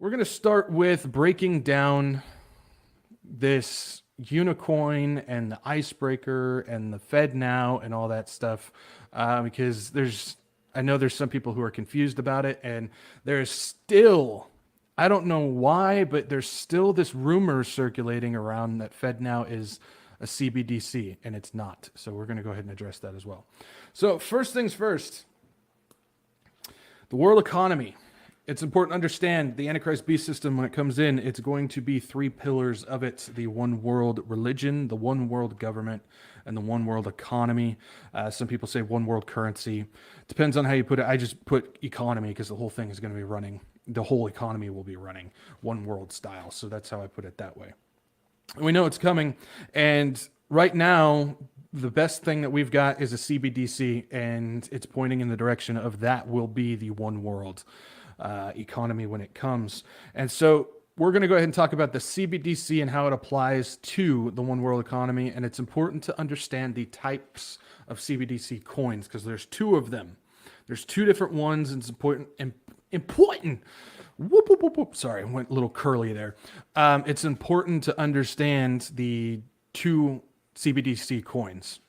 We're going to start with breaking down this Unicoin and the Icebreaker and the FedNow and all that stuff because I know there's some people who are confused about it, and there's still, I don't know why, but there's still this rumor circulating around that FedNow is a CBDC, and it's not. So we're going to go ahead and address that as well. So first things first, the world economy. It's important to understand the Antichrist beast system when it comes in. It's going to be three pillars of it: the one world religion, the one world government, and the one world economy. Some people say one world currency. Depends on how you put it. I just put economy because the whole thing is going to be running. The whole economy will be running one world style. So that's how I put it that way. We know it's coming. And right now, the best thing that we've got is a CBDC, and it's pointing in the direction of that will be the one world economy when it comes. And so we're going to go ahead and talk about the CBDC and how it applies to the one world economy. And it's important to understand the types of CBDC coins because there's two of them. There's two different ones, and it's important. Whoop, whoop, whoop, whoop. Sorry, I went a little curly there. It's important to understand the two CBDC coins,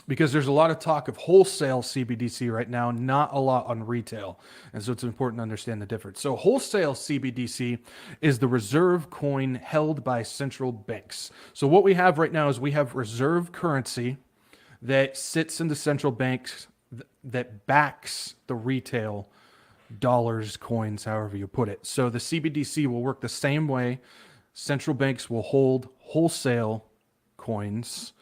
because there's a lot of talk of wholesale CBDC right now, not a lot on retail. And so it's important to understand the difference. So wholesale CBDC is the reserve coin held by central banks. So what we have right now is we have reserve currency that sits in the central banks that backs the retail dollars, coins, however you put it. So the CBDC will work the same way. Central banks will hold wholesale coins,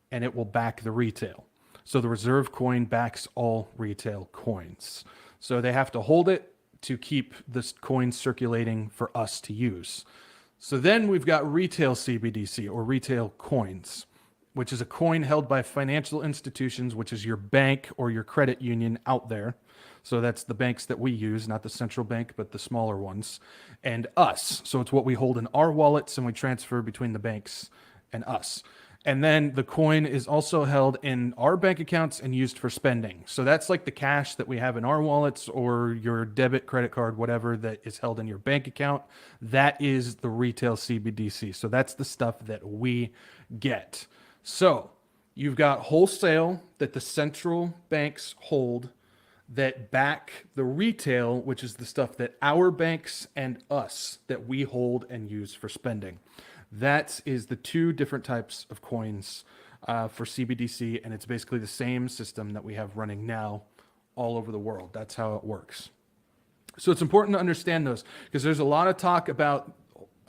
and it will back the retail. So the reserve coin backs all retail coins. So they have to hold it to keep this coin circulating for us to use. So then we've got retail CBDC, or retail coins, which is a coin held by financial institutions, which is your bank or your credit union out there. So that's the banks that we use, not the central bank, but the smaller ones, and us. So it's what we hold in our wallets and we transfer between the banks and us. And then the coin is also held in our bank accounts and used for spending. So that's like the cash that we have in our wallets or your debit, credit card, whatever that is held in your bank account. That is the retail CBDC. So that's the stuff that we get. So you've got wholesale that the central banks hold that back the retail, which is the stuff that our banks and us that we hold and use for spending. That is the two different types of coins for CBDC, and it's basically the same system that we have running now all over the world. That's how it works. So it's important to understand those because there's a lot of talk about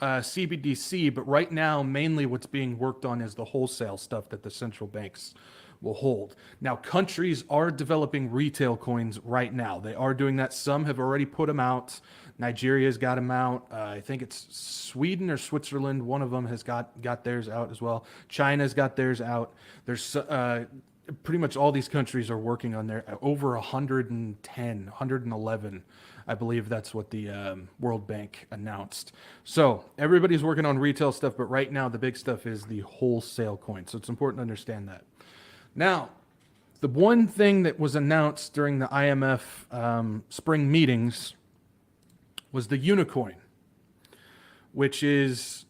CBDC, but right now, mainly what's being worked on is the wholesale stuff that the central banks will hold. Now, countries are developing retail coins right now. They are doing that. Some have already put them out. Nigeria's got them out. I think it's Sweden or Switzerland. One of them has got theirs out as well. China's got theirs out. There's pretty much all these countries are working on their over 110, 111. I believe that's what the World Bank announced. So everybody's working on retail stuff, but right now the big stuff is the wholesale coin. So it's important to understand that. Now, the one thing that was announced during the IMF spring meetings was the Unicoin, which is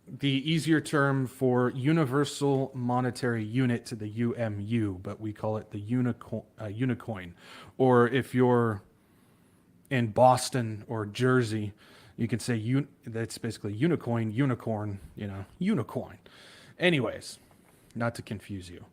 the easier term for Universal Monetary Unit, to the UMU, but we call it the Unicoin. Or if you're in Boston or Jersey, you could say that's basically Unicoin, unicorn, Unicoin. Anyways, not to confuse you.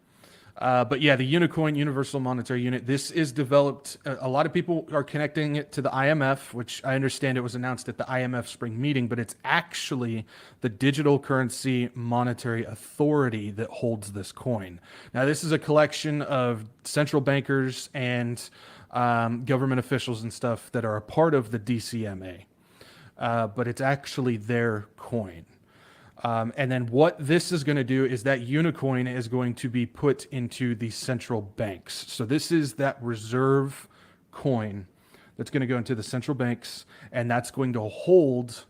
But yeah, the Unicoin, Universal Monetary Unit, this is developed. A lot of people are connecting it to the IMF, which I understand it was announced at the IMF spring meeting, but it's actually the Digital Currency Monetary Authority that holds this coin. Now, this is a collection of central bankers and government officials and stuff that are a part of the DCMA, but it's actually their coin. And then what this is going to do is that Unicoin is going to be put into the central banks. So this is that reserve coin that's going to go into the central banks, and that's going to hold,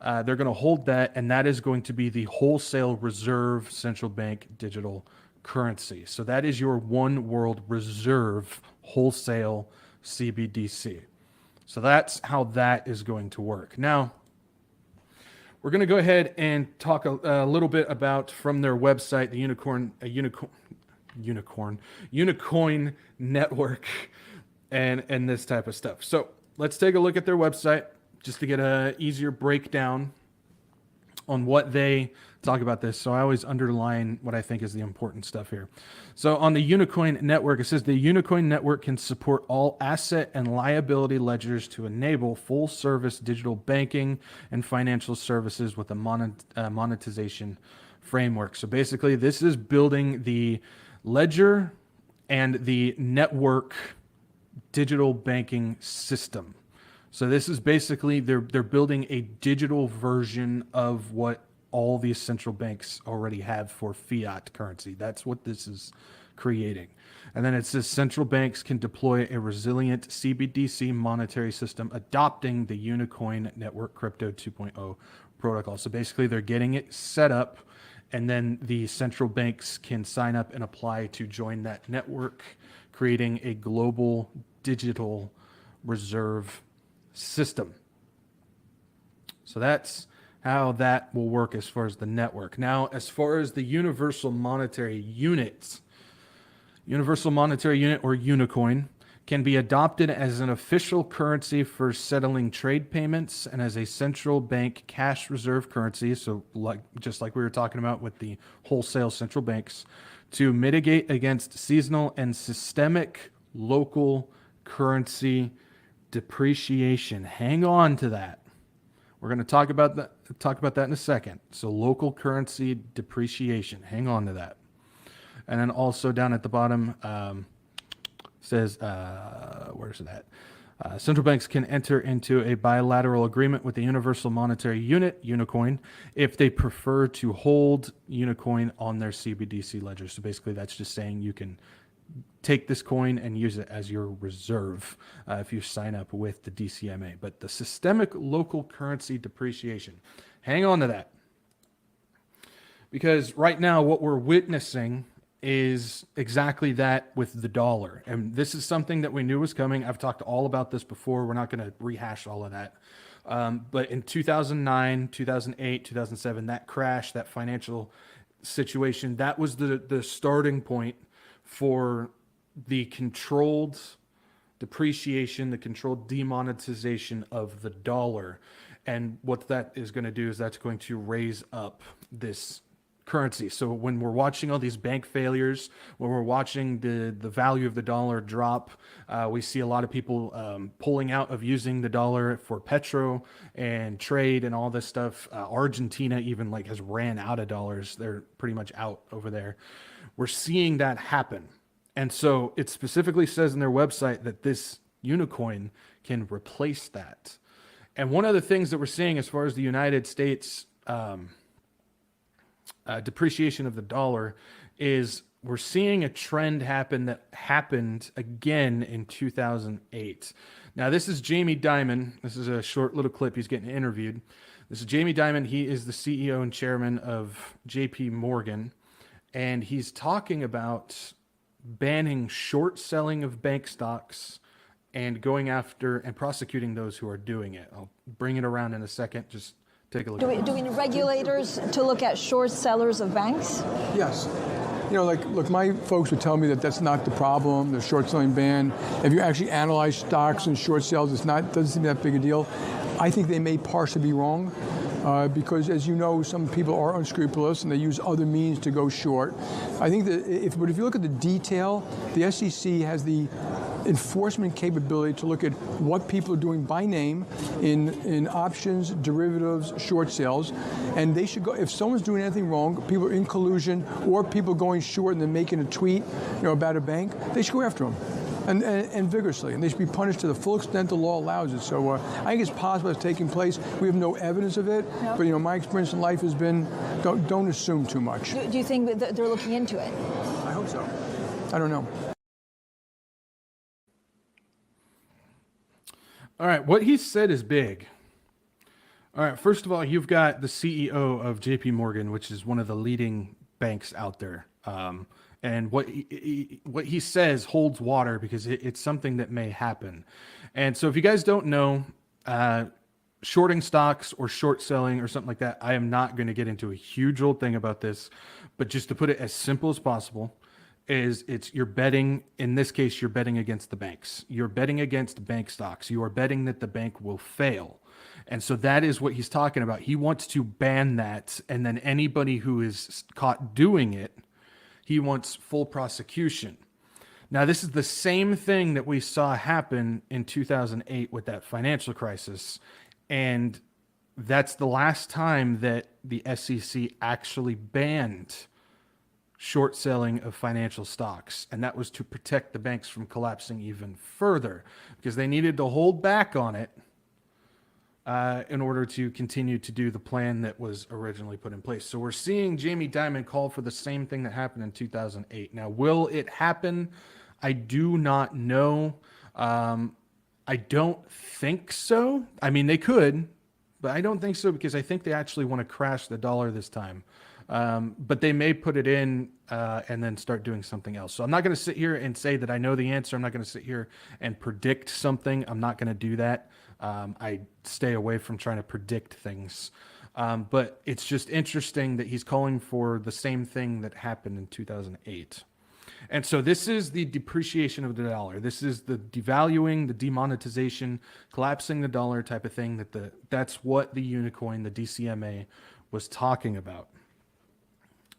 they're going to hold that, and that is going to be the wholesale reserve central bank digital currency. So that is your one world reserve wholesale CBDC. So that's how that is going to work. Now, we're going to go ahead and talk a little bit about from their website, the Unicoin network, and this type of stuff. So let's take a look at their website just to get a easier breakdown on what they talk about this. So I always underline what I think is the important stuff here. So on the Unicoin network, it says the Unicoin network can support all asset and liability ledgers to enable full service digital banking and financial services with a monetization framework. So basically this is building the ledger and the network digital banking system. So this is basically, they're building a digital version of what all these central banks already have for fiat currency. That's what this is creating. And then it says central banks can deploy a resilient CBDC monetary system adopting the Unicoin Network Crypto 2.0 protocol. So basically they're getting it set up, and then the central banks can sign up and apply to join that network, creating a global digital reserve system. So that's how that will work as far as the network. Now, as far as the universal monetary units, universal monetary unit or Unicoin can be adopted as an official currency for settling trade payments and as a central bank cash reserve currency. So just like we were talking about with the wholesale central banks, to mitigate against seasonal and systemic local currency depreciation. Hang on to that. We're going to talk about that in a second. So local currency depreciation. Hang on to that. And then also down at the bottom says, where's it at? Central banks can enter into a bilateral agreement with the universal monetary unit, Unicoin, if they prefer to hold Unicoin on their CBDC ledger. So basically that's just saying you can take this coin and use it as your reserve if you sign up with the DCMA. But the systemic local currency depreciation, hang on to that. Because right now what we're witnessing is exactly that with the dollar. And this is something that we knew was coming. I've talked all about this before. We're not going to rehash all of that. But in 2009, 2008, 2007, that crash, that financial situation, that was the starting point for the controlled depreciation, the controlled demonetization of the dollar. And what that is going to do is that's going to raise up this currency. So when we're watching all these bank failures, when we're watching the value of the dollar drop, we see a lot of people pulling out of using the dollar for petro and trade and all this stuff. Argentina even has ran out of dollars. They're pretty much out over there. We're seeing that happen. And so it specifically says in their website that this Unicoin can replace that. And one of the things that we're seeing as far as the United States depreciation of the dollar is we're seeing a trend happen that happened again in 2008. Now, this is Jamie Dimon. This is a short little clip. He's getting interviewed. This is Jamie Dimon. He is the CEO and chairman of JP Morgan. And he's talking about banning short selling of bank stocks and going after and prosecuting those who are doing it. I'll bring it around in a second. Just take a look. Do we need regulators to look at short sellers of banks? Yes. Look, my folks would tell me that that's not the problem, the short selling ban. If you actually analyze stocks and short sales, doesn't seem that big a deal. I think they may partially be wrong. Because, as you know, some people are unscrupulous and they use other means to go short. I think that if you look at the detail, the SEC has the enforcement capability to look at what people are doing by name in options, derivatives, short sales, and they should go. If someone's doing anything wrong, people are in collusion, or people going short and then making a tweet, about a bank, they should go after them. And vigorously, and they should be punished to the full extent the law allows it. So I think it's possible it's taking place. We have no evidence of it, but my experience in life has been don't assume too much. Do you think that they're looking into it? I hope so. I don't know. All right, what he said is big. All right, first of all, you've got the CEO of JP Morgan, which is one of the leading banks out there. And what he says holds water because it's something that may happen. And so if you guys don't know, shorting stocks or short selling or something like that, I am not going to get into a huge old thing about this, but just to put it as simple as possible, is you're betting, in this case, you're betting against the banks. You're betting against bank stocks. You are betting that the bank will fail. And so that is what he's talking about. He wants to ban that, and then anybody who is caught doing it, he wants full prosecution. Now, this is the same thing that we saw happen in 2008 with that financial crisis. And that's the last time that the SEC actually banned short selling of financial stocks. And that was to protect the banks from collapsing even further because they needed to hold back on it in order to continue to do the plan that was originally put in place. So we're seeing Jamie Dimon call for the same thing that happened in 2008. Now, will it happen? I do not know. I don't think so. I mean, they could, but I don't think so because I think they actually want to crash the dollar this time. But they may put it in and then start doing something else. So I'm not going to sit here and say that I know the answer. I'm not going to sit here and predict something. I'm not going to do that. I stay away from trying to predict things. But it's just interesting that he's calling for the same thing that happened in 2008. And so this is the depreciation of the dollar. This is the devaluing, the demonetization, collapsing the dollar type of thing. That's what the Unicoin, the DCMA, was talking about.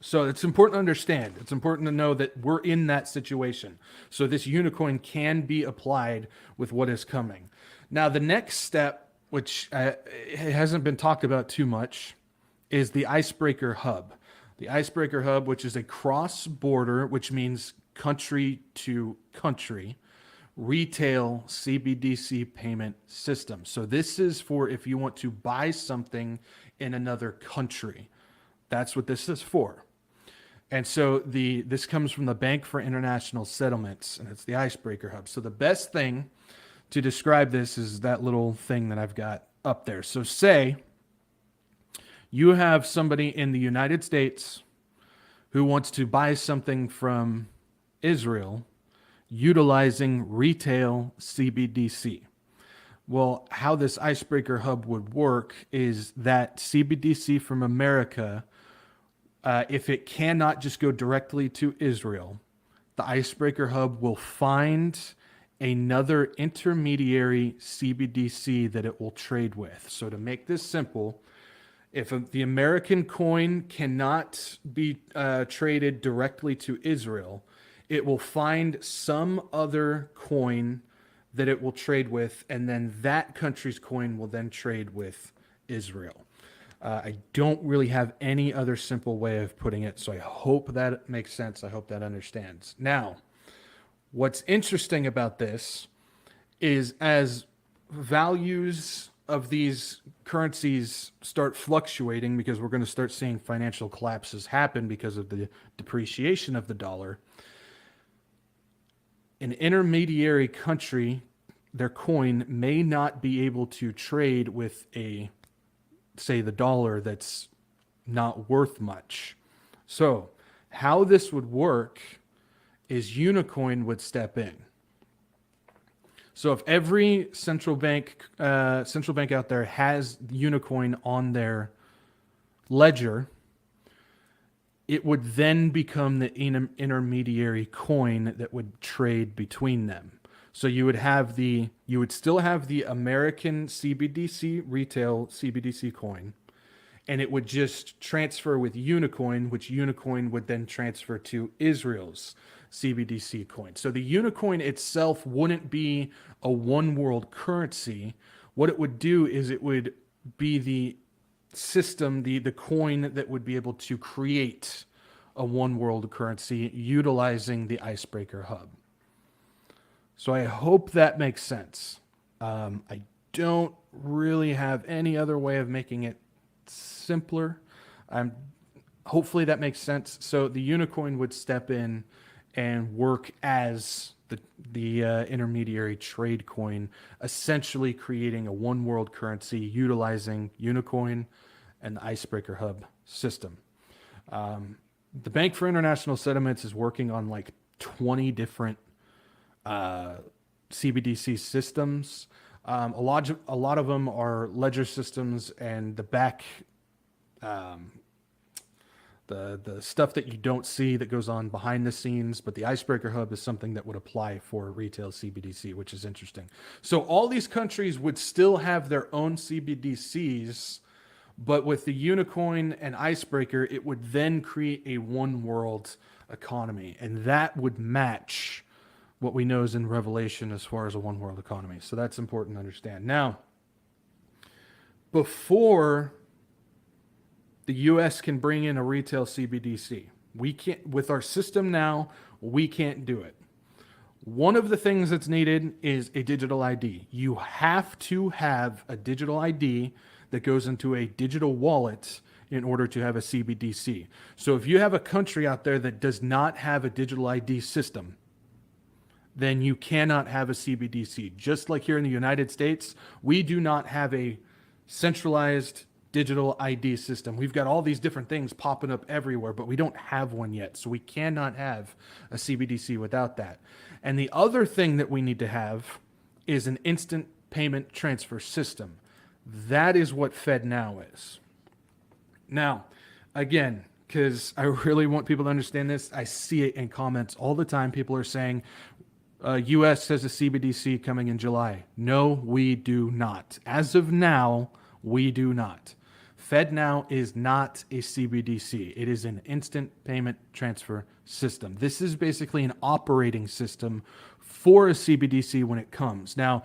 So it's important to understand. It's important to know that we're in that situation. So this Unicoin can be applied with what is coming. Now, the next step, which hasn't been talked about too much, is the Icebreaker Hub. The Icebreaker Hub, which is a cross-border, which means country to country, retail CBDC payment system. So this is for if you want to buy something in another country. That's what this is for. And so this comes from the Bank for International Settlements, and it's the Icebreaker Hub. So the best thing to describe this is that little thing that I've got up there. So say you have somebody in the United States who wants to buy something from Israel utilizing retail CBDC. Well, how this Icebreaker Hub would work is that CBDC from America, if it cannot just go directly to Israel, the Icebreaker Hub will find another intermediary CBDC that it will trade with. So to make this simple, if the American coin cannot be traded directly to Israel, it will find some other coin that it will trade with, and then that country's coin will then trade with Israel. I don't really have any other simple way of putting it, so I hope that makes sense. I hope that understands. Now, what's interesting about this is as values of these currencies start fluctuating, because we're going to start seeing financial collapses happen because of the depreciation of the dollar, an intermediary country, their coin may not be able to trade with say the dollar that's not worth much. So how this would work is Unicoin would step in. So if every central bank out there has Unicoin on their ledger, it would then become the intermediary coin that would trade between them. So you would still have the American CBDC retail CBDC coin, and it would just transfer with Unicoin, which Unicoin would then transfer to Israel's CBDC coin. So the Unicoin itself wouldn't be a one world currency. What it would do is it would be the system, the coin that would be able to create a one world currency utilizing the Icebreaker Hub. So I hope that makes sense. I don't really have any other way of making it simpler. Hopefully that makes sense. So the Unicoin would step in and work as the intermediary trade coin, essentially creating a one world currency utilizing Unicoin and the Icebreaker Hub system. the Bank for International Settlements is working on like 20 different CBDC systems. A lot of them are ledger systems, and the back, the stuff that you don't see that goes on behind the scenes. But the Icebreaker Hub is something that would apply for retail CBDC, which is interesting. So all these countries would still have their own CBDCs, but with the Unicoin and Icebreaker, it would then create a one world economy, and that would match what we know is in Revelation as far as a one world economy. So that's important to understand. Now, before the US can bring in a retail CBDC, we can't, with our system now, we can't do it. One of the things that's needed is a digital ID. You have to have a digital ID that goes into a digital wallet in order to have a CBDC. So if you have a country out there that does not have a digital ID system, then you cannot have a CBDC. Just like here in the United States, we do not have a centralized digital ID system. We've got all these different things popping up everywhere, but we don't have one yet. So we cannot have a CBDC without that. And the other thing that we need to have is an instant payment transfer system. That is what FedNow is. Now, again, because I really want people to understand this, I see it in comments all the time. People are saying, US has a CBDC coming in July. No, we do not. As of now, we do not. FedNow is not a CBDC. It is an instant payment transfer system. This is basically an operating system for a CBDC when it comes. Now,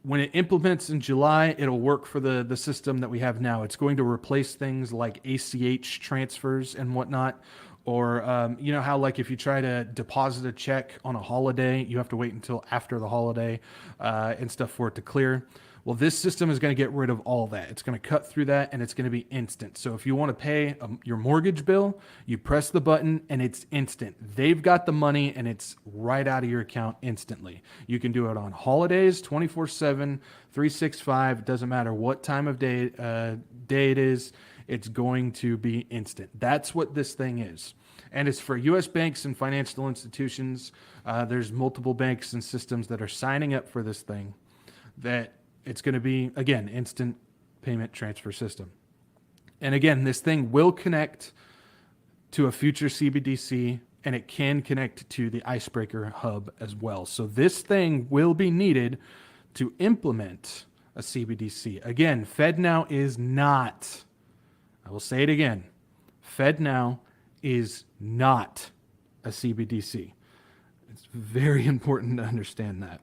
when it implements in July, it'll work for the system that we have now. It's going to replace things like ACH transfers and whatnot. Or, you know how like if you try to deposit a check on a holiday, you have to wait until after the holiday and stuff for it to clear. Well, this system is going to get rid of all that. It's going to cut through that, and it's going to be instant. So if you want to pay your mortgage bill, you press the button and it's instant. They've got the money and it's right out of your account instantly. You can do it on holidays, 24/7, 365. It doesn't matter what time of day it is. It's going to be instant. That's what this thing is. And it's for U.S. banks and financial institutions. There's multiple banks and systems that are signing up for this thing, that it's going to be, again, instant payment transfer system. And again, this thing will connect to a future CBDC, and it can connect to the Icebreaker Hub as well. So this thing will be needed to implement a CBDC. Again, FedNow is not, I will say it again, FedNow is not a CBDC. It's very important to understand that.